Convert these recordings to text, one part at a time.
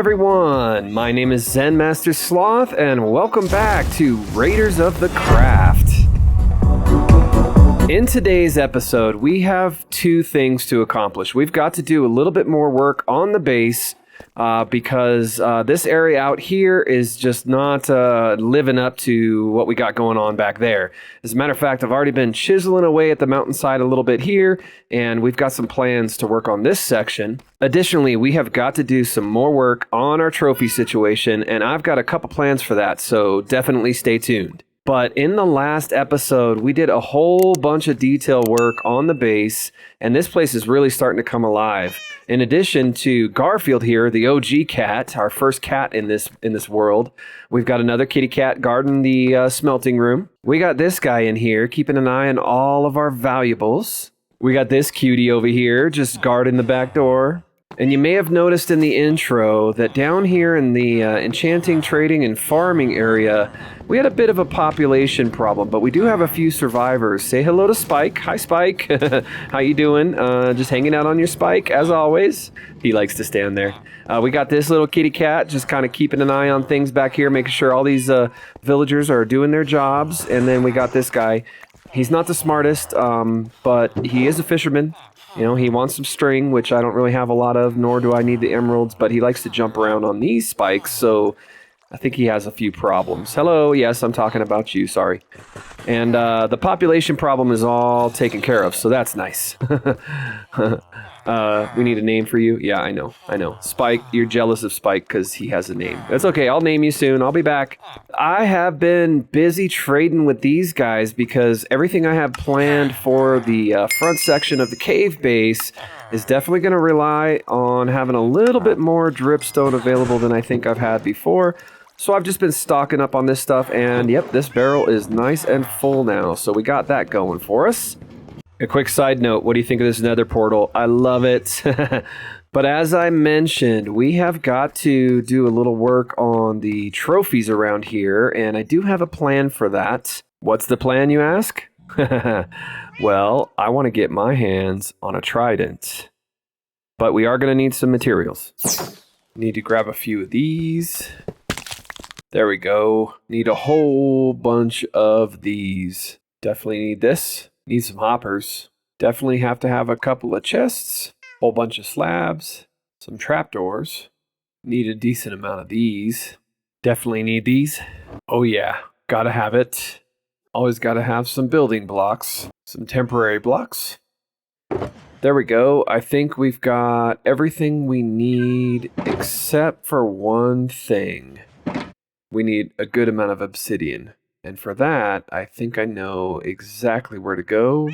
everyone, my name is ZenMasterSloth and welcome back to Raiders of the Craft. In today's episode, we have two things to accomplish. We've got to do a little bit more work on the base because this area out here is just not living up to what we got going on back there. As a matter of fact, I've already been chiseling away at the mountainside a little bit here, and we've got some plans to work on this section. Additionally, we have got to do some more work on our trophy situation, and I've got a couple plans for that, so definitely stay tuned. But in the last episode, we did a whole bunch of detail work on the base, and this place is really starting to come alive. In addition to Garfield here, the OG cat, our first cat in this world, we've got another kitty cat guarding the smelting room. We got this guy in here keeping an eye on all of our valuables. We got this cutie over here just guarding the back door. And you may have noticed in the intro that down here in the enchanting, trading, and farming area, we had a bit of a population problem, but we do have a few survivors. Say hello to Spike. Hi, Spike. How you doing? Just hanging out on your Spike, as always. He likes to stand there. We got this little kitty cat just kind of keeping an eye on things back here, making sure all these villagers are doing their jobs. And then we got this guy. He's not the smartest, but he is a fisherman. You know, he wants some string, which I don't really have a lot of, nor do I need the emeralds, but he likes to jump around on these spikes, so I think he has a few problems. Hello, yes, I'm talking about you, sorry. And the population problem is all taken care of, so that's nice. We need a name for you? Yeah, I know. Spike, you're jealous of Spike because he has a name. That's okay, I'll name you soon. I'll be back. I have been busy trading with these guys because everything I have planned for the front section of the cave base is definitely going to rely on having a little bit more dripstone available than I think I've had before. So I've just been stocking up on this stuff, and yep, this barrel is nice and full now. So we got that going for us. A quick side note, what do you think of this nether portal? I love it. But as I mentioned, we have got to do a little work on the trophies around here, and I do have a plan for that. What's the plan, you ask? Well, I want to get my hands on a trident. But we are going to need some materials. Need to grab a few of these. There we go. Need a whole bunch of these. Definitely need this. Need some hoppers. Definitely have to have a couple of chests. Whole bunch of slabs. Some trapdoors. Need a decent amount of these. Definitely need these. Oh yeah, gotta have it. Always gotta have some building blocks. Some temporary blocks. There we go. I think we've got everything we need except for one thing. We need a good amount of obsidian. And for that, I think I know exactly where to go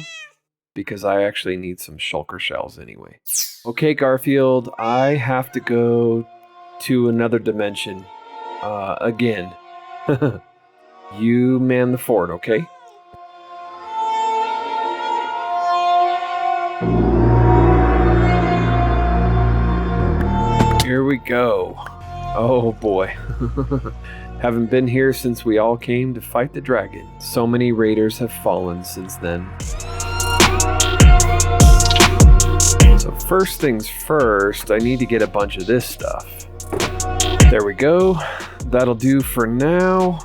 because I actually need some shulker shells anyway. Okay, Garfield, I have to go to another dimension again. You man the fort, okay? Here we go. Oh boy. Haven't been here since we all came to fight the dragon. So many raiders have fallen since then. So first things first, I need to get a bunch of this stuff. There we go. That'll do for now.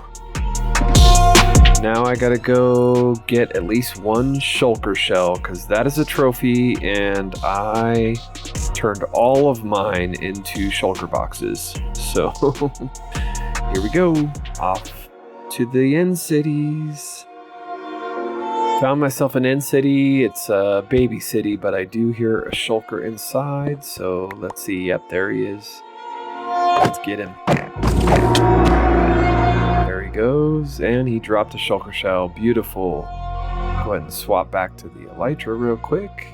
Now I gotta go get at least one shulker shell, because that is a trophy, and I turned all of mine into shulker boxes. So... here we go, off to the end cities. Found myself an end city. It's a baby city, but I do hear a shulker inside. So let's see. Yep, there he is. Let's get him. There he goes, and he dropped a shulker shell. Beautiful. Go ahead and swap back to the elytra real quick.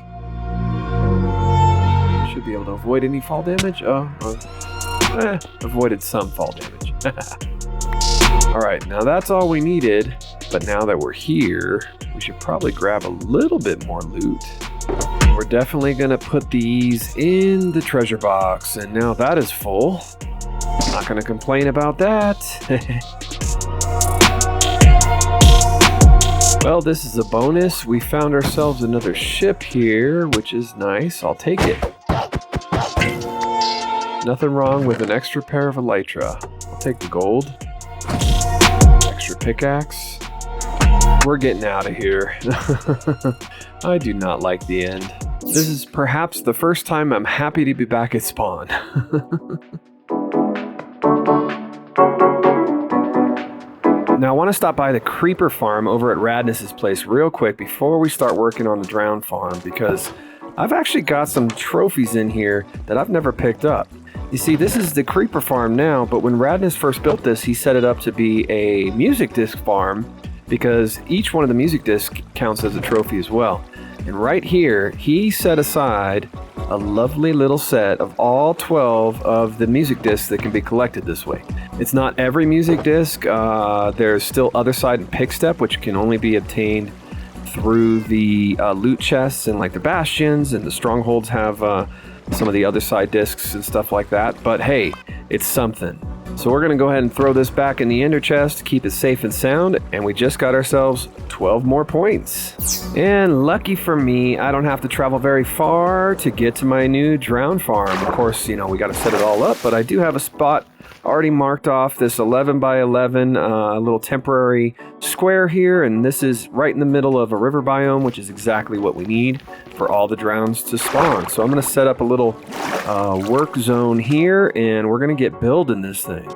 Should be able to avoid any fall damage. Avoided some fall damage. Alright, now that's all we needed, but now that we're here, we should probably grab a little bit more loot. We're definitely going to put these in the treasure box, and now that is full. Not going to complain about that. Well, this is a bonus. We found ourselves another ship here, which is nice. I'll take it. Nothing wrong with an extra pair of elytra. I'll take the gold. Extra pickaxe. We're getting out of here. I do not like the end. This is perhaps the first time I'm happy to be back at spawn. Now I want to stop by the creeper farm over at Radness's place real quick before we start working on the drown farm, because I've actually got some trophies in here that I've never picked up. You see, this is the creeper farm now, but when Radness first built this, he set it up to be a music disc farm because each one of the music discs counts as a trophy as well. And right here, he set aside a lovely little set of all 12 of the music discs that can be collected this way. It's not every music disc. There's still Other Side and Pick Step, which can only be obtained through the loot chests and like the bastions, and the strongholds have some of the Other Side discs and stuff like that. But hey, it's something. So we're going to go ahead and throw this back in the ender chest to keep it safe and sound, and we just got ourselves 12 more points. And lucky for me, I don't have to travel very far to get to my new drown farm. Of course, you know, we got to set it all up, but I do have a spot already marked off, this 11 by 11 little temporary square here, and this is right in the middle of a river biome, which is exactly what we need for all the drowns to spawn. So I'm going to set up a little work zone here, and we're going to get building this thing.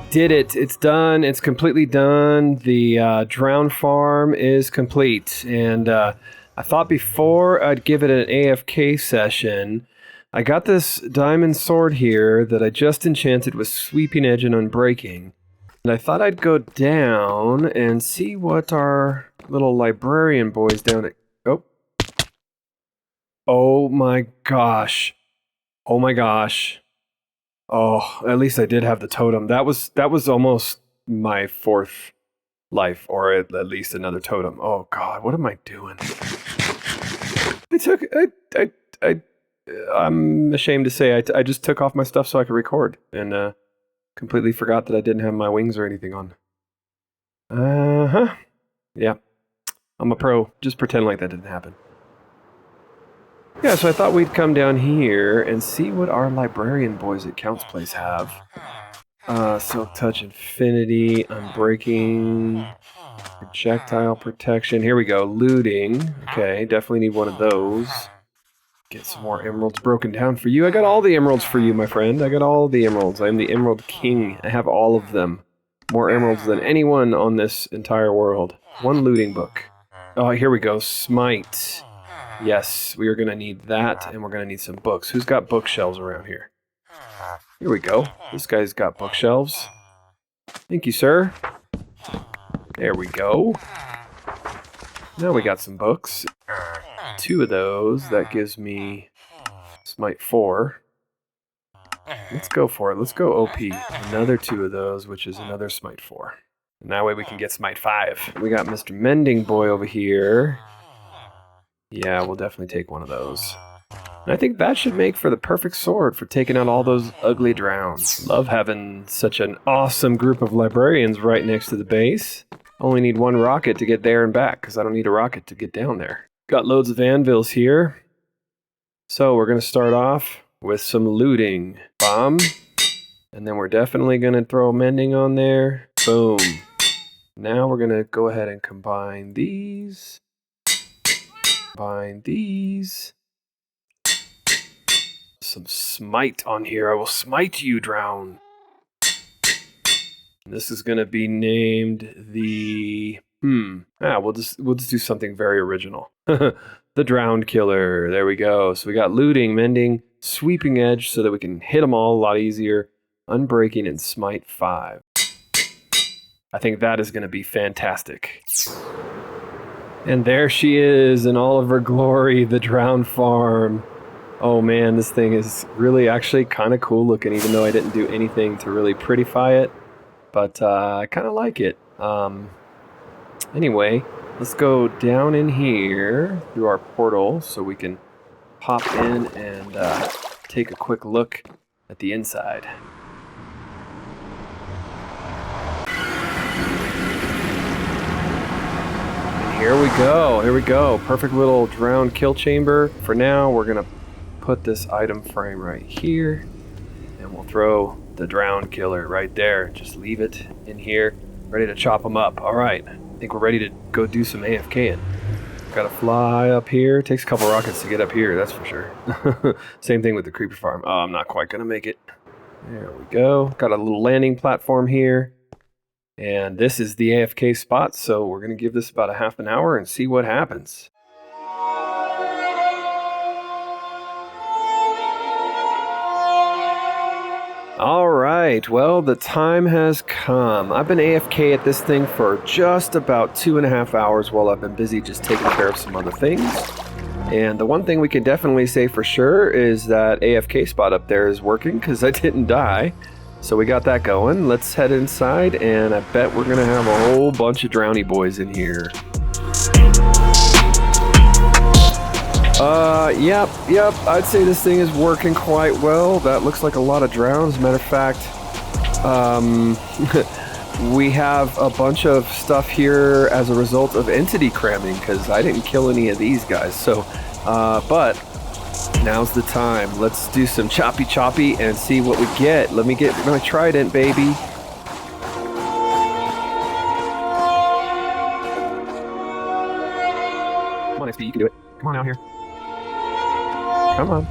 Did it. It's done. It's completely done. The drown farm is complete. And I thought before I'd give it an AFK session, I got this diamond sword here that I just enchanted with Sweeping Edge and Unbreaking. And I thought I'd go down and see what our little librarian boys down at... Oh. Oh my gosh. Oh my gosh. Oh, at least I did have the totem. That was almost my fourth life, or at least another totem. Oh God, what am I doing? I'm ashamed to say I just took off my stuff so I could record, and completely forgot that I didn't have my wings or anything on. Yeah, I'm a pro. Just pretend like that didn't happen. Yeah, so I thought we'd come down here and see what our librarian boys at Count's Place have. Silk Touch Infinity, Unbreaking, Projectile Protection. Here we go, Looting. Okay, definitely need one of those. Get some more emeralds broken down for you. I got all the emeralds for you, my friend. I got all the emeralds. I am the Emerald King. I have all of them. More emeralds than anyone on this entire world. One looting book. Oh, here we go, Smite. Yes, we are going to need that, and we're going to need some books. Who's got bookshelves around here? Here we go. This guy's got bookshelves. Thank you, sir. There we go. Now we got some books. 2 of those. That gives me Smite 4. Let's go for it. Let's go OP. Another 2 of those, which is another Smite 4. And that way we can get Smite 5. We got Mr. Mending Boy over here. Yeah, we'll definitely take one of those. And I think that should make for the perfect sword for taking out all those ugly drowns. Love having such an awesome group of librarians right next to the base. Only need 1 rocket to get there and back, because I don't need a rocket to get down there. Got loads of anvils here. So we're going to start off with some looting. Bomb. And then we're definitely going to throw mending on there. Boom. Now we're going to go ahead and combine these. Combine these. Some smite on here. I will smite you, drown. And this is going to be named the... we'll just do something very original. The Drowned Killer. There we go. So we got looting, mending, sweeping edge so that we can hit them all a lot easier. Unbreaking and smite 5. I think that is going to be fantastic. And there she is in all of her glory, the drowned farm. Oh man, this thing is really actually kind of cool looking, even though I didn't do anything to really prettify it. But I kind of like it. Anyway, let's go down in here through our portal so we can pop in and take a quick look at the inside. Here we go. Perfect little drowned kill chamber. For now, we're gonna put this item frame right here, and we'll throw the drowned killer right there. Just leave it in here, ready to chop them up. All right, I think we're ready to go do some AFKing. Gotta fly up here. Takes a couple rockets to get up here, that's for sure. Same thing with the creeper farm. Oh, I'm not quite gonna make it. There we go. Got a little landing platform here. And this is the AFK spot, so we're going to give this about a half an hour and see what happens. Alright, well, the time has come. I've been AFK at this thing for just about 2.5 hours while I've been busy just taking care of some other things. And the one thing we can definitely say for sure is that AFK spot up there is working because I didn't die. So we got that going. Let's head inside, and I bet we're gonna have a whole bunch of drowny boys in here. Yep, I'd say this thing is working quite well. That looks like a lot of drowns. Matter of fact, we have a bunch of stuff here as a result of entity cramming, because I didn't kill any of these guys. So, but now's the time. Let's do some choppy and see what we get. Let me get my trident, baby. Come on, XP, you can do it. Come on out here. Come on.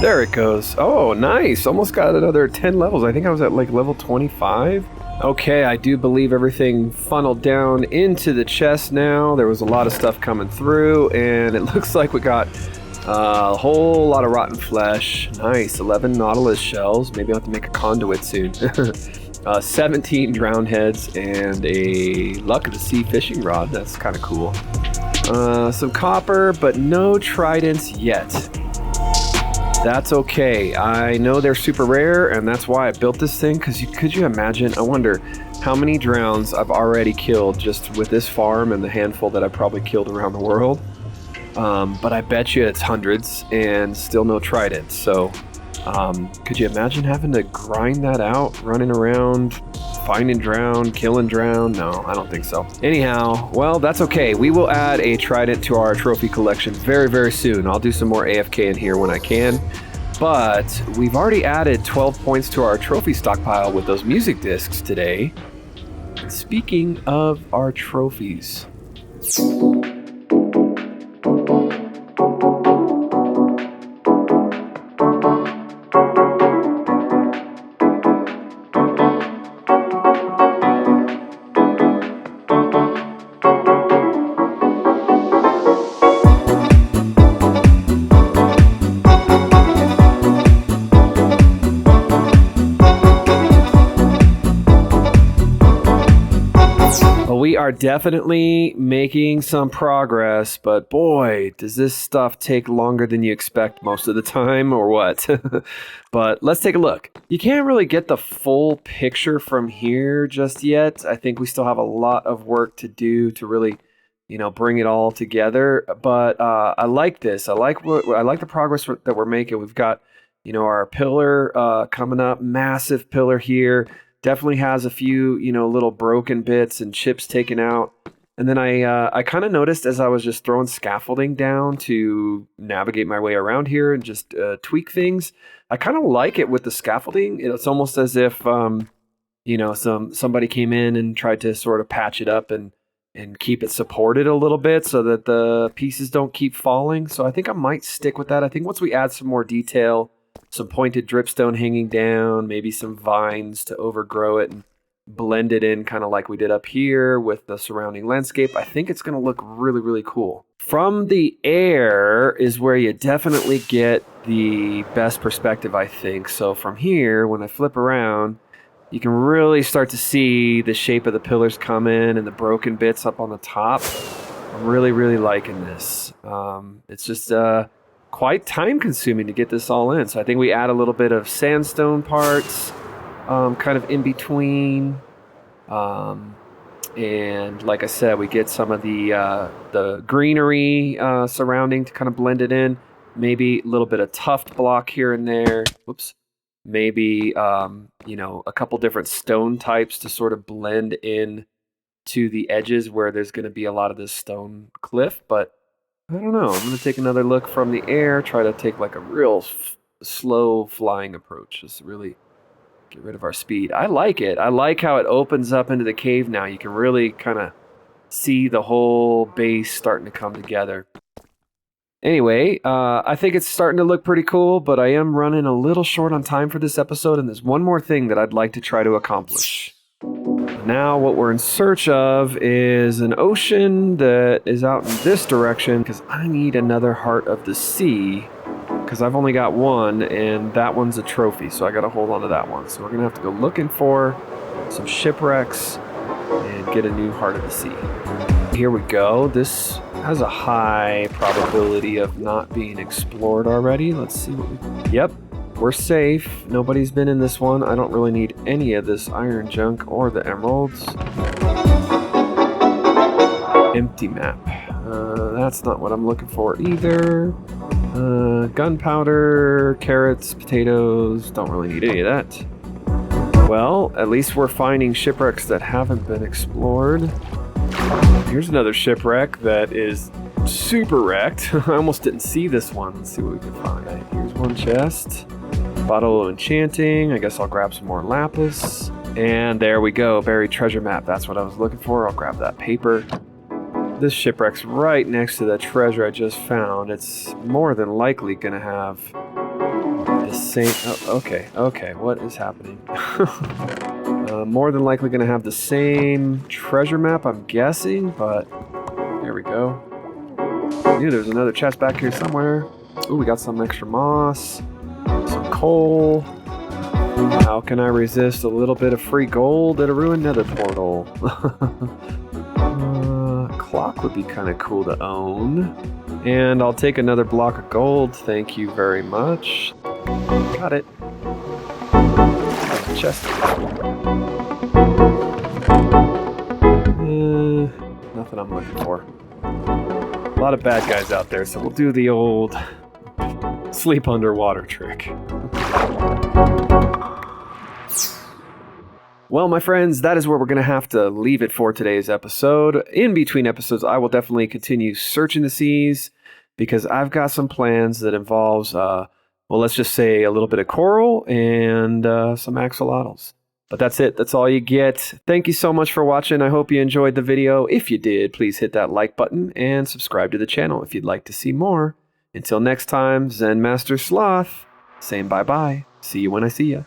There it goes. Oh, nice. Almost got another 10 levels. I think I was at like level 25. Okay, I do believe everything funneled down into the chest now. There was a lot of stuff coming through, and it looks like we got a whole lot of rotten flesh. Nice. 11 nautilus shells. Maybe I'll have to make a conduit soon. 17 drowned heads and a luck of the sea fishing rod. That's kind of cool. Some copper, but no tridents yet. That's okay. I know they're super rare, and that's why I built this thing, because could you imagine? I wonder how many drowns I've already killed just with this farm and the handful that I probably killed around the world. But I bet you it's hundreds and still no tridents. So could you imagine having to grind that out, running around, finding drown, killing drown? No, I don't think so. Anyhow, well, that's okay. We will add a trident to our trophy collection very, very soon. I'll do some more AFK in here when I can. But we've already added 12 points to our trophy stockpile with those music discs today. Speaking of our trophies. We are definitely making some progress, but boy, does this stuff take longer than you expect most of the time, or what? But let's take a look. You can't really get the full picture from here just yet. I think we still have a lot of work to do to really, bring it all together. But I like this. I like the progress that we're making. We've got, our pillar coming up, massive pillar here. Definitely has a few, little broken bits and chips taken out. And then I kind of noticed as I was just throwing scaffolding down to navigate my way around here and just tweak things, I kind of like it with the scaffolding. It's almost as if, somebody came in and tried to sort of patch it up and keep it supported a little bit so that the pieces don't keep falling. So I think I might stick with that. I think once we add some more detail, some pointed dripstone hanging down, maybe some vines to overgrow it and blend it in kind of like we did up here with the surrounding landscape, I think it's going to look really, really cool. From the air is where you definitely get the best perspective, I think. So from here, when I flip around, you can really start to see the shape of the pillars come in and the broken bits up on the top. I'm really, really liking this. It's just quite time consuming to get this all in. So I think we add a little bit of sandstone parts, kind of in between. And like I said, we get some of the greenery surrounding to kind of blend it in. Maybe a little bit of tuft block here and there. Whoops. Maybe, you know, a couple different stone types to sort of blend in to the edges where there's going to be a lot of this stone cliff. But I don't know. I'm going to take another look from the air, try to take like a real slow flying approach. Just really get rid of our speed. I like it. I like how it opens up into the cave now. You can really kind of see the whole base starting to come together. Anyway, I think it's starting to look pretty cool, but I am running a little short on time for this episode, and there's one more thing that I'd like to try to accomplish. Now what we're in search of is an ocean that is out in this direction, because I need another Heart of the Sea, because I've only got one, and that one's a trophy, so I got to hold on to that one. So we're going to have to go looking for some shipwrecks and get a new Heart of the Sea. Here we go. This has a high probability of not being explored already. Let's see what we... Yep. We're safe. Nobody's been in this one. I don't really need any of this iron junk or the emeralds. Empty map. That's not what I'm looking for either. Gunpowder, carrots, potatoes. Don't really need any of that. Well, at least we're finding shipwrecks that haven't been explored. Here's another shipwreck that is super wrecked. I almost didn't see this one. Let's see what we can find. Here's one chest. Bottle of enchanting. I guess I'll grab some more lapis. And there we go. Buried treasure map. That's what I was looking for. I'll grab that paper. This shipwreck's right next to the treasure I just found. It's more than likely going to have the same... Oh, okay. What is happening? More than likely going to have the same treasure map, I'm guessing. But there we go. I knew there was another chest back here somewhere. Ooh, we got some extra moss. Some coal. How can I resist a little bit of free gold at a ruined nether portal? Clock would be kind of cool to own. And I'll take another block of gold. Thank you very much. Got it. Chest. Nothing I'm looking for. A lot of bad guys out there, so we'll do the old sleep underwater trick. Well, my friends, that is where we're going to have to leave it for today's episode. In between episodes, I will definitely continue searching the seas because I've got some plans that involves, well, let's just say a little bit of coral and some axolotls. But that's it. That's all you get. Thank you so much for watching. I hope you enjoyed the video. If you did, please hit that like button and subscribe to the channel if you'd like to see more. Until next time, ZenMasterSloth saying bye-bye. See you when I see ya.